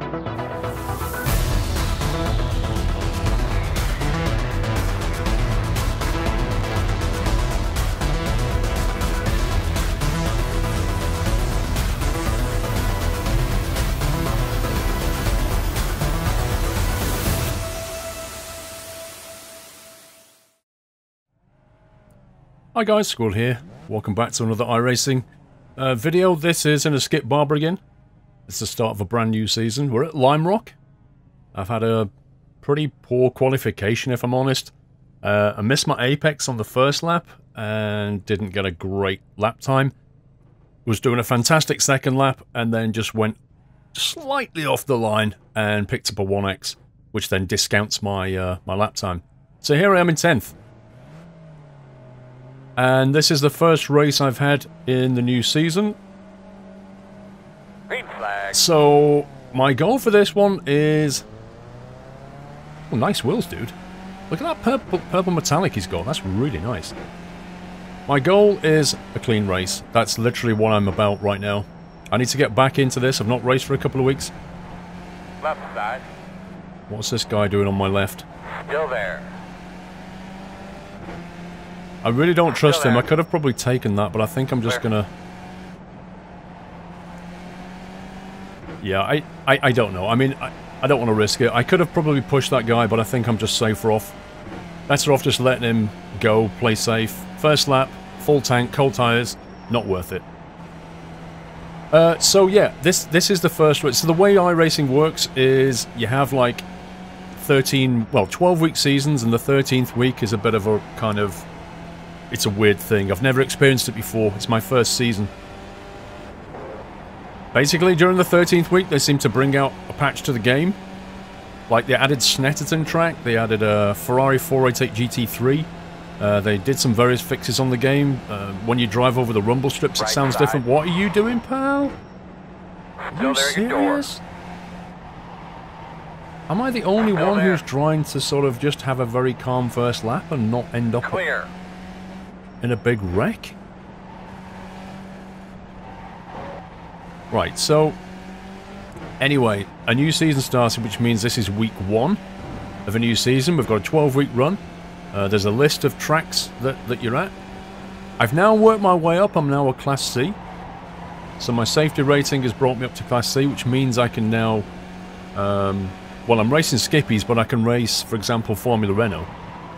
Hi guys, Squirrel here. Welcome back to another iRacing video. This is in a Skip Barber again. It's the start of a brand new season. We're at Lime Rock. I've had a pretty poor qualification, if I'm honest. I missed my apex on the first lap and didn't get a great lap time. Was doing a fantastic second lap and then just went slightly off the line and picked up a 1x, which then discounts my my lap time. So here I am in 10th. And this is the first race I've had in the new season. Green flag. So, my goal for this one is... Oh, nice wheels, dude. Look at that purple metallic he's got. That's really nice. My goal is a clean race. That's literally what I'm about right now. I need to get back into this. I've not raced for a couple of weeks. Left side. What's this guy doing on my left? Still there. I really don't trust him. I could have probably taken that, but I think I'm just gonna... Yeah, I don't know. I mean, I don't want to risk it. I could have probably pushed that guy, but I think I'm just safer off. Better off just letting him go, play safe. First lap, full tank, cold tires, not worth it. So yeah, this is the first race. So the way iRacing works is you have like 12-week seasons, and the 13th week is a bit of a kind of... It's a weird thing. I've never experienced it before. It's my first season. Basically, during the 13th week, they seem to bring out a patch to the game. Like, they added Snetterton track, they added a Ferrari 488 GT3. They did some various fixes on the game. When you drive over the rumble strips, it sounds different. What are you doing, pal? Are you serious? Am I the only one who's trying to sort of just have a very calm first lap and not end up in a big wreck? Right, so... Anyway, a new season started, which means this is week 1 of a new season. We've got a 12-week run. There's a list of tracks that you're at. I've now worked my way up. I'm now a Class C. So my safety rating has brought me up to Class C, which means I can now... well, I'm racing Skippies, but I can race, for example, Formula Renault,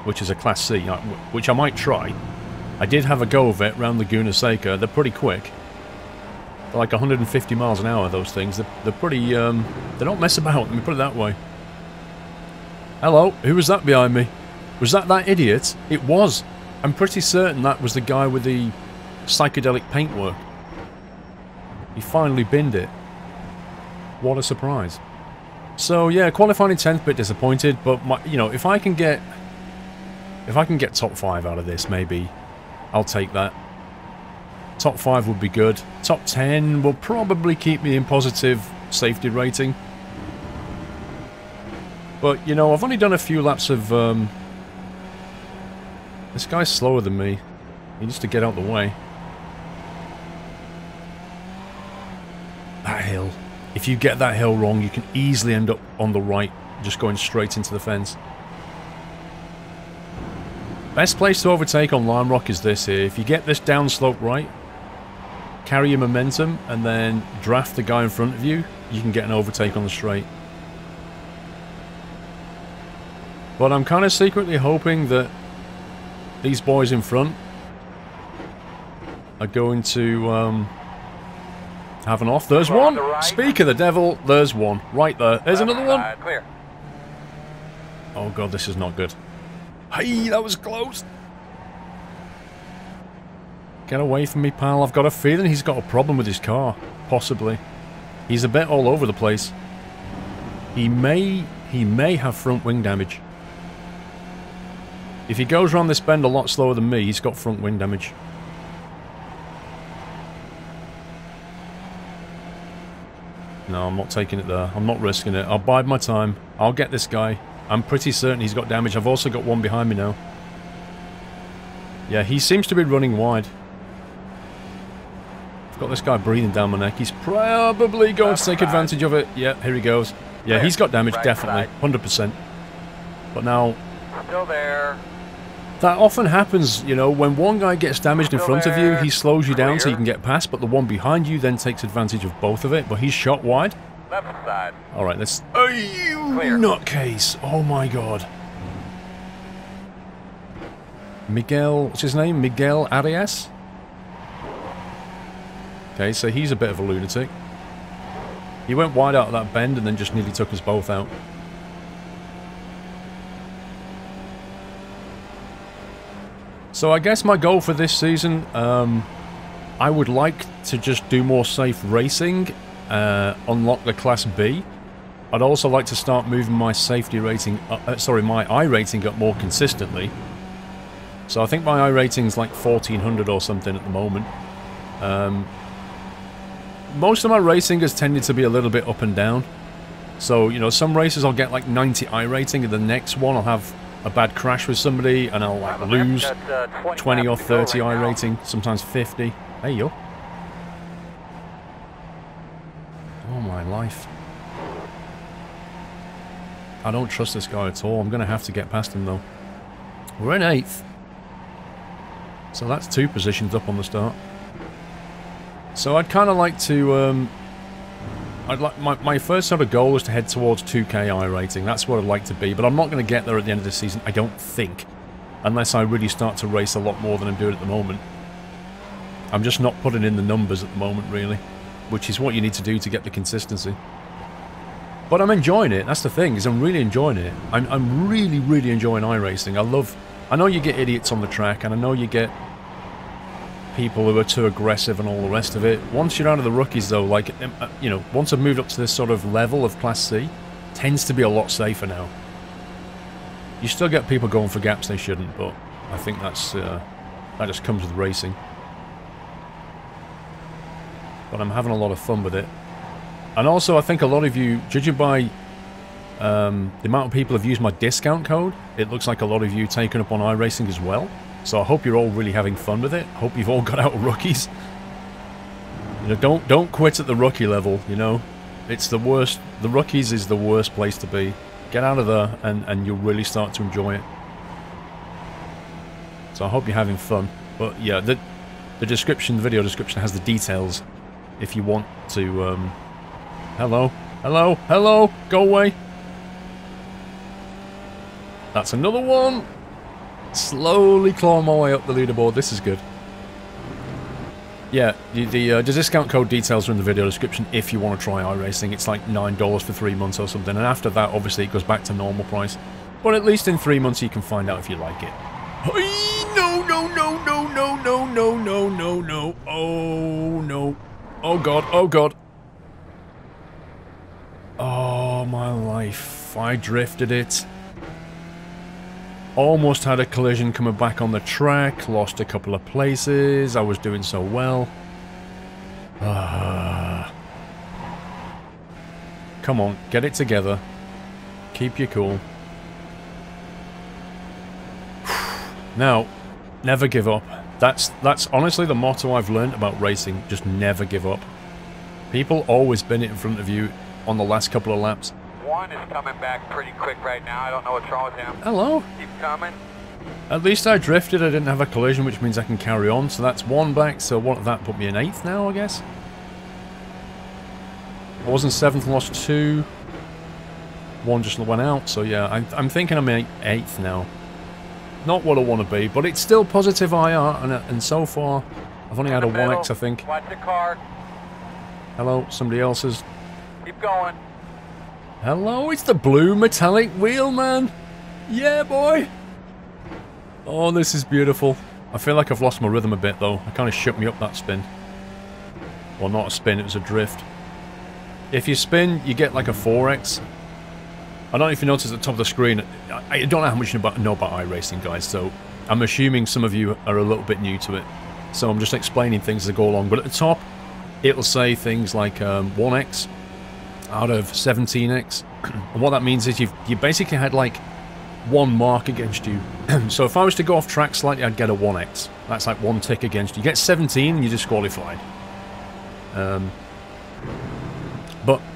which is a Class C, which I might try. I did have a go of it around Laguna Seca. They're pretty quick. They're like 150 miles an hour, those things. They're pretty, they don't mess about, let me put it that way. Hello, who was that behind me? Was that idiot? It was. I'm pretty certain that was the guy with the psychedelic paintwork. He finally binned it. What a surprise. So yeah, qualifying in 10th, bit disappointed, but you know, if I can get top 5 out of this, maybe I'll take that. Top 5 would be good. Top 10 will probably keep me in positive safety rating. But, you know, I've only done a few laps of... This guy's slower than me. He needs to get out the way. That hill. If you get that hill wrong, you can easily end up on the right, just going straight into the fence. Best place to overtake on Lime Rock is this here. If you get this downslope right, carry your momentum, and then draft the guy in front of you, you can get an overtake on the straight. But I'm kind of secretly hoping that these boys in front are going to have an off. There's one! Speak of the devil, there's one. Right there. There's another one! Clear. Oh god, this is not good. Hey, that was close! Get away from me, pal. I've got a feeling he's got a problem with his car. Possibly. He's a bit all over the place. He may have front wing damage. If he goes around this bend a lot slower than me, he's got front wing damage. No, I'm not taking it there. I'm not risking it. I'll bide my time. I'll get this guy. I'm pretty certain he's got damage. I've also got one behind me now. Yeah, he seems to be running wide. Got this guy breathing down my neck. He's probably going to take advantage of it. Yeah, here he goes. Yeah, he's got damage, definitely. 100%. But now... Still there. That often happens, you know, when one guy gets damaged in front of you, he slows you down so you can get past, but the one behind you then takes advantage of both of it, but he's shot wide. Left side. Alright, let's... Oh, you nutcase! Oh my god. Miguel... What's his name? Miguel Arias? Okay, so he's a bit of a lunatic. He went wide out of that bend and then just nearly took us both out. So I guess my goal for this season, I would like to just do more safe racing, unlock the Class B. I'd also like to start moving my safety rating, my iRating up more consistently. So I think my iRating's like 1400 or something at the moment. Most of my racing has tended to be a little bit up and down. So, you know, some races I'll get like 90 iRating, and the next one I'll have a bad crash with somebody, and I'll like lose 20 or 30 iRating, sometimes 50. Hey, yo. Oh, my life. I don't trust this guy at all. I'm going to have to get past him, though. We're in 8th. So that's 2 positions up on the start. So I'd kind of like to, my first sort of goal is to head towards 2k iRating. That's what I'd like to be, but I'm not going to get there at the end of the season, I don't think. Unless I really start to race a lot more than I'm doing at the moment. I'm just not putting in the numbers at the moment, really. Which is what you need to do to get the consistency. But I'm enjoying it, that's the thing, is I'm really enjoying it. I'm really, really enjoying iRacing. I know you get idiots on the track, and I know you get people who are too aggressive and all the rest of it. Once you're out of the rookies, though, like, you know, once I've moved up to this sort of level of Class C, tends to be a lot safer now. You still get people going for gaps they shouldn't, but I think that's that just comes with racing. But I'm having a lot of fun with it. And also, I think a lot of you, judging by the amount of people who have used my discount code, it looks like a lot of you taken up on iRacing as well. So I hope you're all really having fun with it. Hope you've all got out of rookies. You know, don't quit at the rookie level, you know. It's the worst. The rookies is the worst place to be. Get out of there and you'll really start to enjoy it. So I hope you're having fun. But yeah, the description, the video description has the details if you want to hello. Hello. Hello. Go away. That's another one. Slowly clawing my way up the leaderboard. This is good. Yeah, the discount code details are in the video description if you want to try iRacing. It's like $9 for 3 months or something, and after that, obviously, it goes back to normal price. But at least in 3 months, you can find out if you like it. No, no, no, no, no, no, no, no, no, no. Oh, no. Oh, God. Oh, God. Oh, my life. I drifted it. Almost had a collision coming back on the track, lost a couple of places, I was doing so well. Come on, get it together. Keep you cool. Now, never give up. That's honestly the motto I've learned about racing, just never give up. People always bin it in front of you on the last couple of laps. One is coming back pretty quick right now. I don't know what's wrong with him. Hello. Keep coming. At least I drifted. I didn't have a collision, which means I can carry on. So that's 1 back. So what that put me in 8th now, I guess. I was in 7th and lost 2. 1 just went out. So yeah, I'm thinking I'm in 8th now. Not what I want to be, but it's still positive IR. And so far, I've only had a 1x, I think. Watch the car. Hello, somebody else's. Keep going. Hello, it's the blue metallic wheel, man. Yeah, boy. Oh, this is beautiful. I feel like I've lost my rhythm a bit, though. I kind of shook me up that spin. Well, not a spin, it was a drift. If you spin, you get like a 4x. I don't know if you noticed at the top of the screen. I don't know how much you know about iRacing, guys, so I'm assuming some of you are a little bit new to it. So I'm just explaining things as I go along. But at the top, it'll say things like 1x out of 17x. And what that means is you basically had like 1 mark against you. So if I was to go off track slightly, I'd get a 1x. That's like 1 tick against you. You get 17 and you're disqualified. But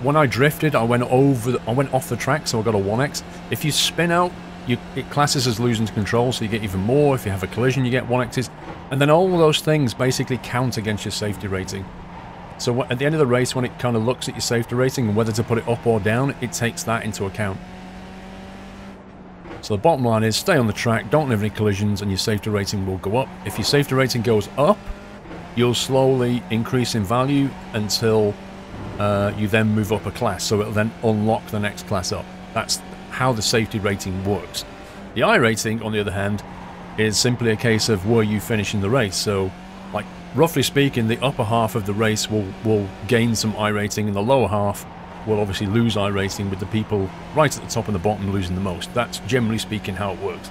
when I drifted, I went off the track, so I got a 1x. If you spin out, it classes as losing control, so you get even more. If you have a collision, you get 1x's. And then all of those things basically count against your safety rating. So at the end of the race, when it kind of looks at your safety rating and whether to put it up or down, it takes that into account. So the bottom line is, stay on the track, don't have any collisions, and your safety rating will go up. If your safety rating goes up, you'll slowly increase in value until you then move up a class. So it'll then unlock the next class up. That's how the safety rating works. The iRating, on the other hand, is simply a case of were you finishing the race. So, like, roughly speaking, the upper half of the race will gain some iRating, and the lower half will obviously lose iRating, with the people right at the top and the bottom losing the most. That's generally speaking how it works.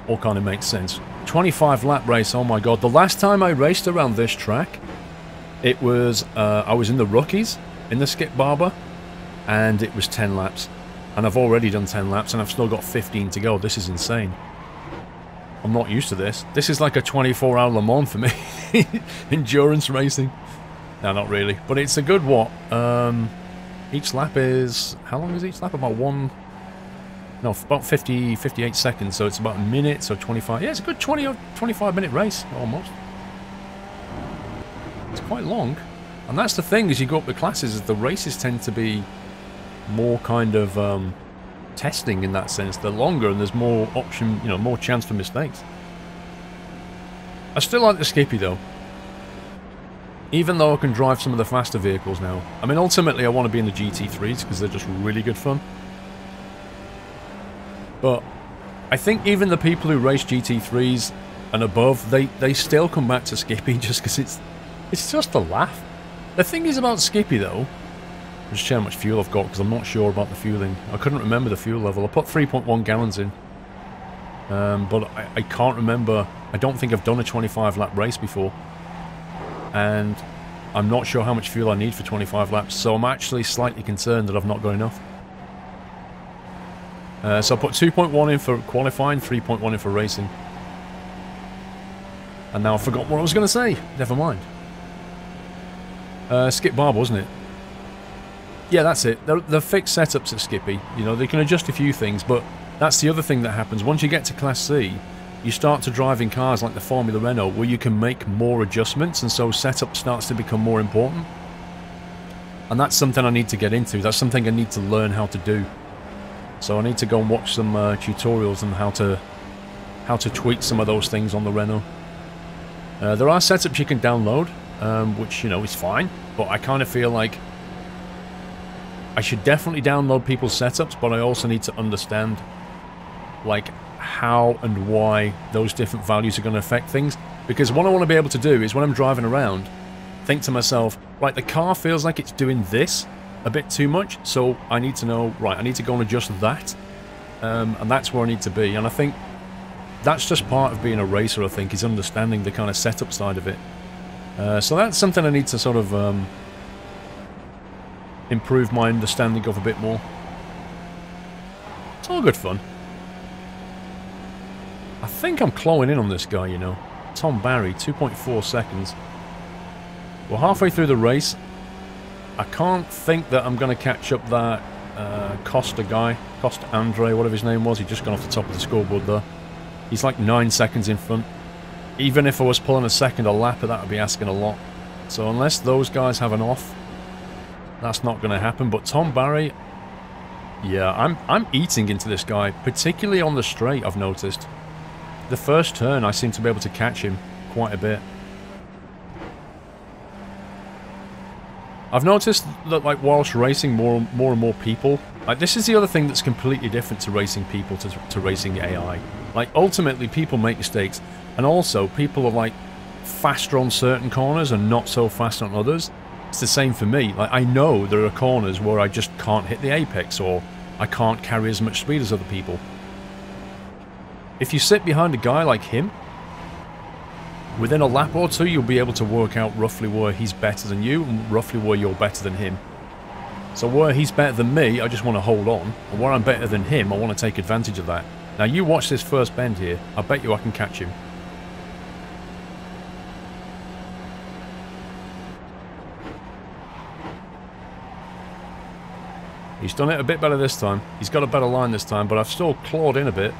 All kind of makes sense. 25 lap race, oh my god. The last time I raced around this track, it was, I was in the rookies, in the Skip Barber, and it was 10 laps. And I've already done 10 laps, and I've still got 15 to go. This is insane. I'm not used to this. This is like a 24-hour Le Mans for me. Endurance racing. No, not really. But it's a good what? Each lap is... How long is each lap? About about 58 seconds. So it's about a minute, so 25... Yeah, it's a good 20 or 25-minute race, almost. It's quite long. And that's the thing, as you go up the classes, is the races tend to be more kind of testing in that sense. They're longer and there's more option, you know, more chance for mistakes. I still like the Skippy though. Even though I can drive some of the faster vehicles now. I mean, ultimately I want to be in the GT3s because they're just really good fun. But I think even the people who race GT3s and above, they still come back to Skippy just because it's just a laugh. The thing is about Skippy though, I'll just check how much fuel I've got because I'm not sure about the fueling. I couldn't remember the fuel level. I put 3.1 gallons in. But I can't remember. I don't think I've done a 25 lap race before. And I'm not sure how much fuel I need for 25 laps. So I'm actually slightly concerned that I've not got enough. So I put 2.1 in for qualifying, 3.1 in for racing. And now I've forgotten what I was going to say. Never mind. Skip Barber, wasn't it? Yeah, that's it. They're fixed setups at Skippy. You know, they can adjust a few things, but that's the other thing that happens. Once you get to Class C, you start to drive in cars like the Formula Renault, where you can make more adjustments, and so setup starts to become more important. And that's something I need to get into. That's something I need to learn how to do. So I need to go and watch some tutorials on how to tweak some of those things on the Renault. There are setups you can download, which, you know, is fine, but I kind of feel like I should definitely download people's setups, but I also need to understand, like, how and why those different values are going to affect things. Because what I want to be able to do is, when I'm driving around, think to myself, right, the car feels like it's doing this a bit too much, so I need to know, right, I need to go and adjust that. And that's where I need to be. And I think that's just part of being a racer, I think, is understanding the kind of setup side of it. So that's something I need to sort of improve my understanding of a bit more. It's all good fun. I think I'm clawing in on this guy, you know. Tom Barry, 2.4 seconds. We're halfway through the race. I can't think that I'm going to catch up that Costa guy. Costa Andre, whatever his name was. He just gone off the top of the scoreboard there. He's like 9 seconds in front. Even if I was pulling a second a lap, that would be asking a lot. So unless those guys have an off, that's not going to happen. But Tom Barry, yeah, I'm eating into this guy, particularly on the straight, I've noticed. The first turn, I seem to be able to catch him quite a bit. I've noticed that, like, whilst racing more and more people, like, this is the other thing that's completely different to racing people to racing AI. Like, ultimately, people make mistakes, and also, people are, like, faster on certain corners and not so fast on others. It's the same for me. Like, I know there are corners where I just can't hit the apex, or I can't carry as much speed as other people. If you sit behind a guy like him, within a lap or two, you'll be able to work out roughly where he's better than you and roughly where you're better than him. So where he's better than me, I just want to hold on. And where I'm better than him, I want to take advantage of that. Now, you watch this first bend here. I bet you I can catch him. He's done it a bit better this time. He's got a better line this time, but I've still clawed in a bit.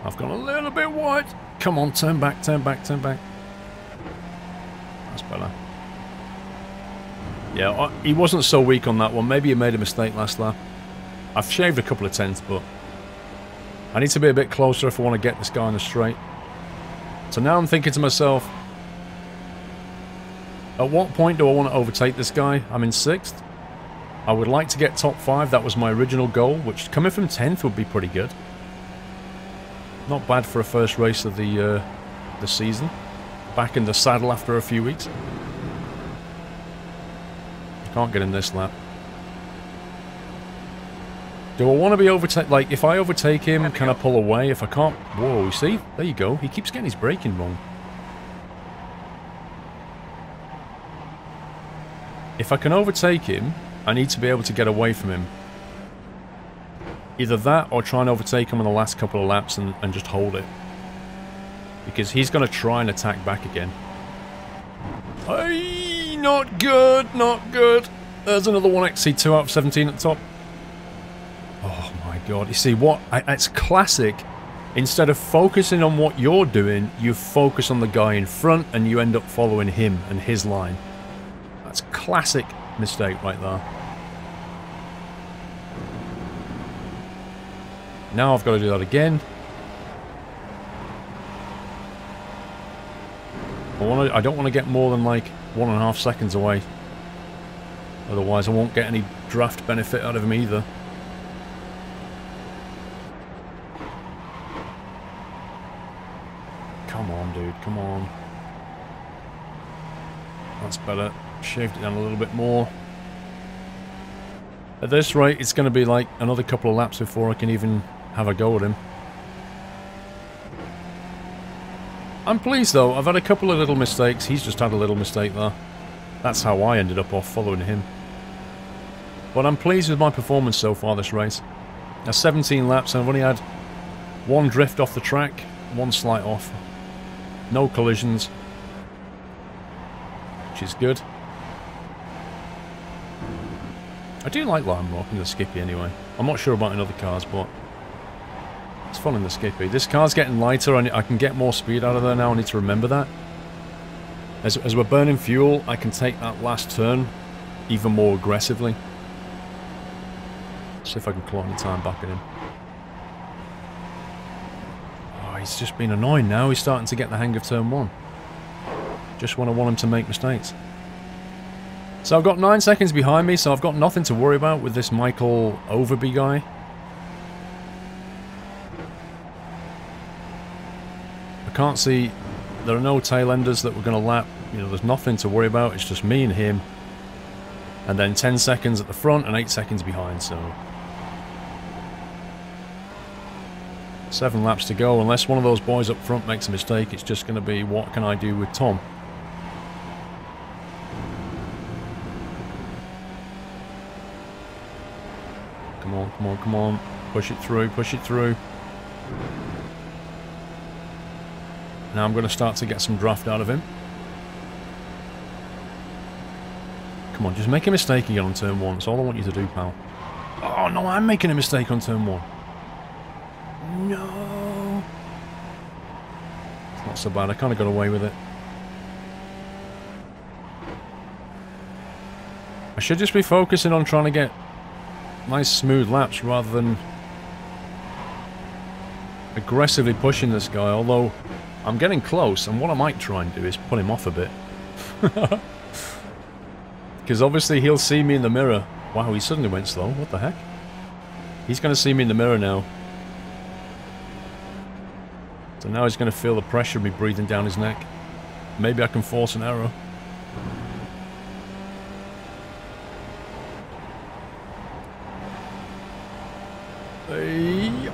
I've gone a little bit wide. Come on, turn back, turn back, turn back. That's better. Yeah, he wasn't so weak on that one. Maybe he made a mistake last lap. I've shaved a couple of tenths, but I need to be a bit closer if I want to get this guy on the straight. So now I'm thinking to myself, at what point do I want to overtake this guy? I'm in 6th. I would like to get top 5. That was my original goal, which coming from 10th would be pretty good. Not bad for a first race of the season. Back in the saddle after a few weeks. Can't get in this lap. Do I want to be overtaken? Like, if I overtake him, can I pull away? If I can't... Whoa, see? There you go. He keeps getting his braking wrong. If I can overtake him, I need to be able to get away from him. Either that, or try and overtake him in the last couple of laps and just hold it. Because he's going to try and attack back again. Aye, not good, not good. There's another 1XC2 out of 17 at the top. Oh my god. You see, what? It's classic. Instead of focusing on what you're doing, you focus on the guy in front and you end up following him and his line. That's a classic mistake right there. Now I've got to do that again. I don't want to get more than like 1.5 seconds away. Otherwise I won't get any draft benefit out of him either. Come on, dude, come on. That's better. Shaved it down a little bit more. At this rate, it's going to be like another couple of laps before I can even have a go at him. I'm pleased though, I've had a couple of little mistakes, he's just had a little mistake there. That's how I ended up off following him. But I'm pleased with my performance so far this race. Now 17 laps and I've only had 1 drift off the track, 1 slight off. No collisions. Which is good. I do like Lime Rock in the Skippy anyway. I'm not sure about in other cars, but it's fun in the Skippy. This car's getting lighter, and I can get more speed out of there now. I need to remember that. As we're burning fuel, I can take that last turn even more aggressively. See if I can claw any time back at him. Oh, he's just been annoying now. He's starting to get the hang of turn 1. Just when I want him to make mistakes. So I've got 9 seconds behind me, so I've got nothing to worry about with this Michael Overby guy. I can't see... There are no tail enders that we're going to lap. You know, there's nothing to worry about. It's just me and him. And then 10 seconds at the front and 8 seconds behind, so... 7 laps to go. Unless one of those boys up front makes a mistake, it's just going to be, what can I do with Tom? Come on, come on, come on. Push it through, push it through. Now I'm going to start to get some draft out of him. Come on, just make a mistake again on turn 1. That's all I want you to do, pal. Oh, no, I'm making a mistake on turn 1. No. It's not so bad. I kind of got away with it. I should just be focusing on trying to get nice smooth laps rather than aggressively pushing this guy, although I'm getting close, and what I might try and do is pull him off a bit. Because obviously he'll see me in the mirror. Wow, he suddenly went slow. What the heck? He's going to see me in the mirror now. So now he's going to feel the pressure of me breathing down his neck. Maybe I can force an error. Hey.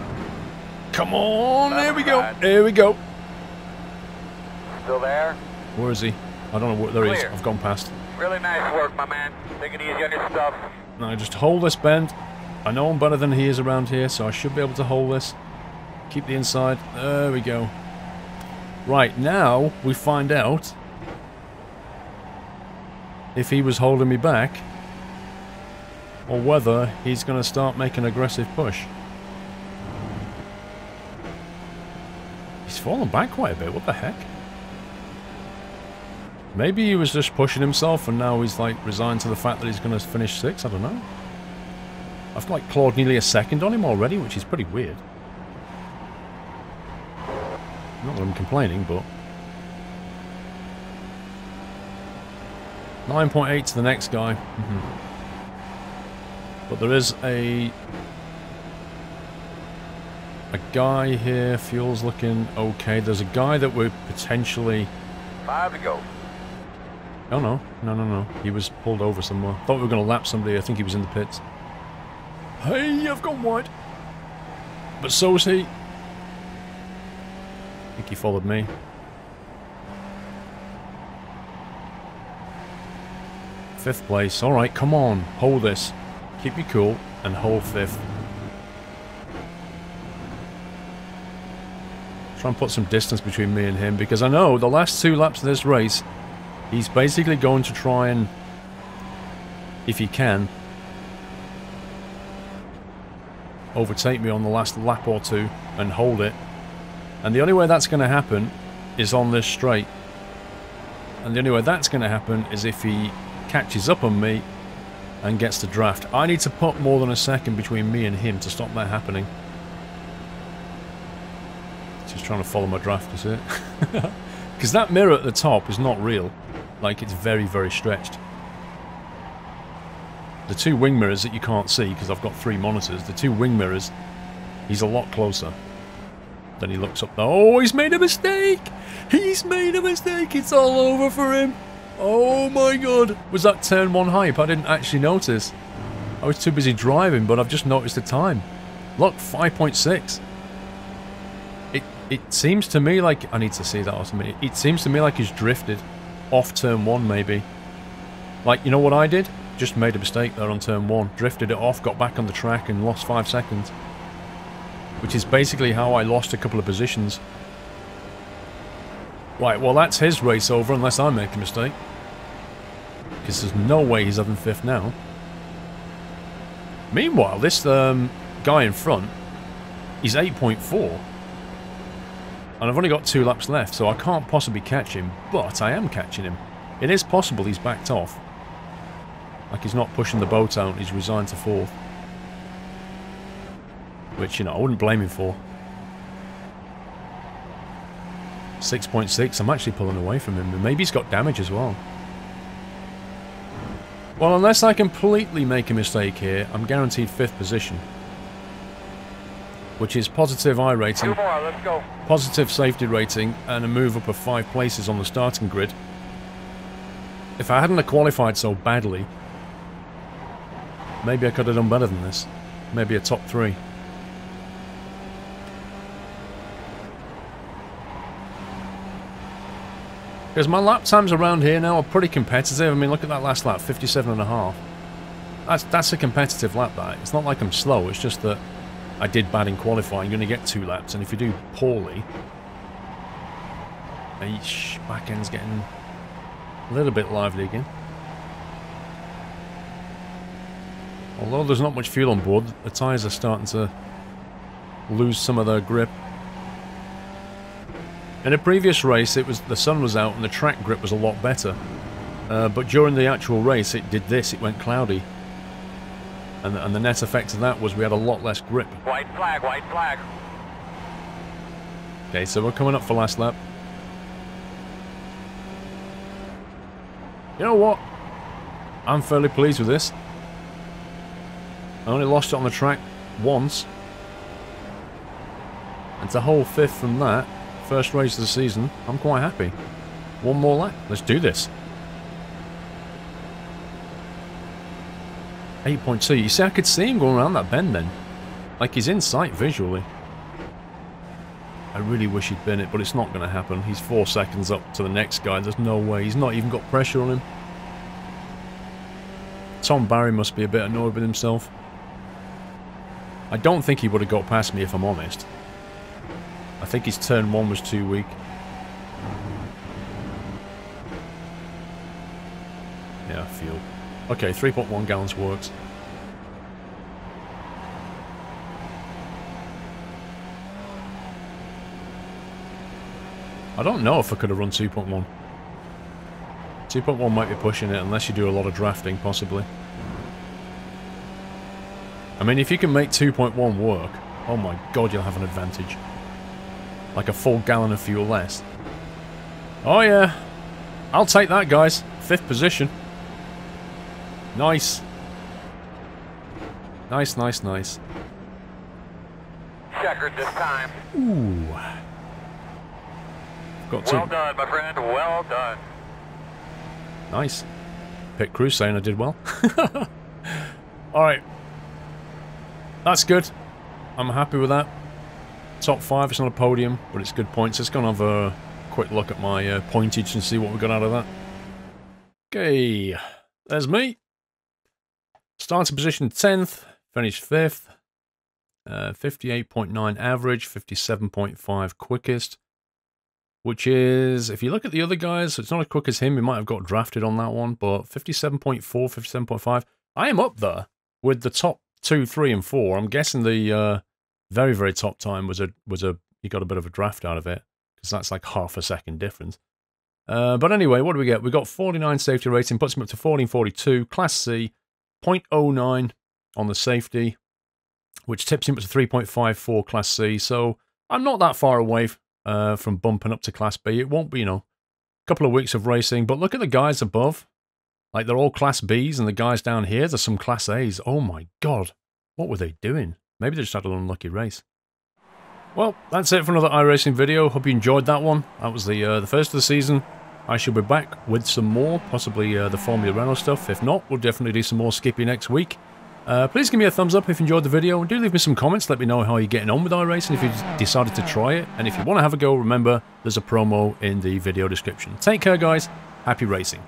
Come on, there we go. There we go. Still there? Where is he? I don't know where. There he is. I've gone past. Really nice work, my man. Take it easy on your stuff. Now just hold this bend. I know I'm better than he is around here, so I should be able to hold this. Keep the inside. There we go. Right, now we find out if he was holding me back, or whether he's going to start making an aggressive push. He's fallen back quite a bit, what the heck? Maybe he was just pushing himself and now he's like resigned to the fact that he's going to finish 6th, I don't know. I've like clawed nearly a second on him already, which is pretty weird. Not that I'm complaining, but... 9.8 to the next guy. But there is a guy here, fuel's looking okay. There's a guy that we're potentially... 5 to go. Oh no, no. He was pulled over somewhere. Thought we were going to lap somebody, I think he was in the pits. Hey, I've gone wide. But so was he. I think he followed me. Fifth place. Alright, come on. Hold this. Keep you cool and hold 5th. Try and put some distance between me and him because I know the last 2 laps of this race, he's basically going to try and, if he can, overtake me on the last lap or 2 and hold it. And the only way that's going to happen is on this straight. And the only way that's going to happen is if he catches up on me and gets the draft. I need to put more than a second between me and him to stop that happening. Just trying to follow my draft, is it? Because that mirror at the top is not real. Like, it's very, very stretched. The 2 wing mirrors that you can't see, because I've got 3 monitors, the 2 wing mirrors, he's a lot closer. Then he looks up there. Oh, he's made a mistake! He's made a mistake! It's all over for him! Oh my god! Was that turn 1 hype? I didn't actually notice. I was too busy driving, but I've just noticed the time. Look, 5.6. It seems to me like... I need to see that automated. It seems to me like he's drifted off turn 1, maybe. Like, you know what I did? Just made a mistake there on turn 1. Drifted it off, got back on the track, and lost 5 seconds. Which is basically how I lost a couple of positions. Right, well that's his race over unless I make a mistake. Because there's no way he's having 5th now. Meanwhile, this guy in front, he's 8.4. And I've only got 2 laps left, so I can't possibly catch him. But I am catching him. It is possible he's backed off. Like he's not pushing the boat out, he's resigned to 4th. Which, you know, I wouldn't blame him for. 6.6, I'm actually pulling away from him. And maybe he's got damage as well. Well, unless I completely make a mistake here, I'm guaranteed 5th position. Which is positive iRacing, 2 more, let's go. positive safety rating, and a move up of 5 places on the starting grid. If I hadn't qualified so badly, maybe I could have done better than this. Maybe a top 3. Because my lap times around here now are pretty competitive. I mean, look at that last lap, 57.5. That's a competitive lap, that. It's not like I'm slow, it's just that I did bad in qualifying. You're going to get 2 laps, and if you do poorly... Eesh, back end's getting a little bit lively again. Although there's not much fuel on board, the tyres are starting to lose some of their grip. In a previous race, the sun was out and the track grip was a lot better. But during the actual race, it did this, it went cloudy. And the net effect of that was we had a lot less grip. White flag, white flag. Okay, so we're coming up for last lap. You know what? I'm fairly pleased with this. I only lost it on the track once. And to hold 5th from that, first race of the season, I'm quite happy. 1 more lap. Let's do this. 8.2. You see, I could see him going around that bend then. Like, he's in sight visually. I really wish he'd been it, but it's not going to happen. He's 4 seconds up to the next guy. There's no way. He's not even got pressure on him. Tom Barry must be a bit annoyed with himself. I don't think he would have got past me if I'm honest. I think his turn 1 was too weak. Yeah, fuel. Okay, 3.1 gallons works. I don't know if I could have run 2.1. 2.1 might be pushing it unless you do a lot of drafting, possibly. I mean, if you can make 2.1 work, oh my god, you'll have an advantage. Like a full gallon of fuel less. Oh yeah. I'll take that, guys. 5th position. Nice. Nice, nice, nice. Checkered this time. Ooh. Got well done, my friend. Well done. Nice. Pit crew saying I did well. Alright. That's good. I'm happy with that. Top 5, it's not a podium, but it's good points. Let's go and have a quick look at my pointage and see what we got out of that. Okay. There's me. Starting position 10th. Finished 5th. 58.9 average. 57.5 quickest. Which is, if you look at the other guys, it's not as quick as him. He might have got drafted on that one, but 57.4, 57.5. I am up there with the top 2, 3, and 4. I'm guessing the very, very top time was you got a bit of a draft out of it, because that's like half a second difference. But anyway, what do we get? We got 49 safety rating, puts him up to 1442, Class C, 0.09 on the safety, which tips him up to 3.54 Class C. So I'm not that far away from bumping up to Class B. It won't be, you know, a couple of weeks of racing, but look at the guys above. Like, they're all Class Bs, and the guys down here, there's some Class As. Oh my god, what were they doing? Maybe they just had an unlucky race. Well, that's it for another iRacing video. Hope you enjoyed that one. That was the first of the season. I shall be back with some more, possibly the Formula Renault stuff. If not, we'll definitely do some more Skippy next week. Please give me a thumbs up if you enjoyed the video, and do leave me some comments. Let me know how you're getting on with iRacing, if you've decided to try it. And if you want to have a go, remember, there's a promo in the video description. Take care, guys. Happy racing.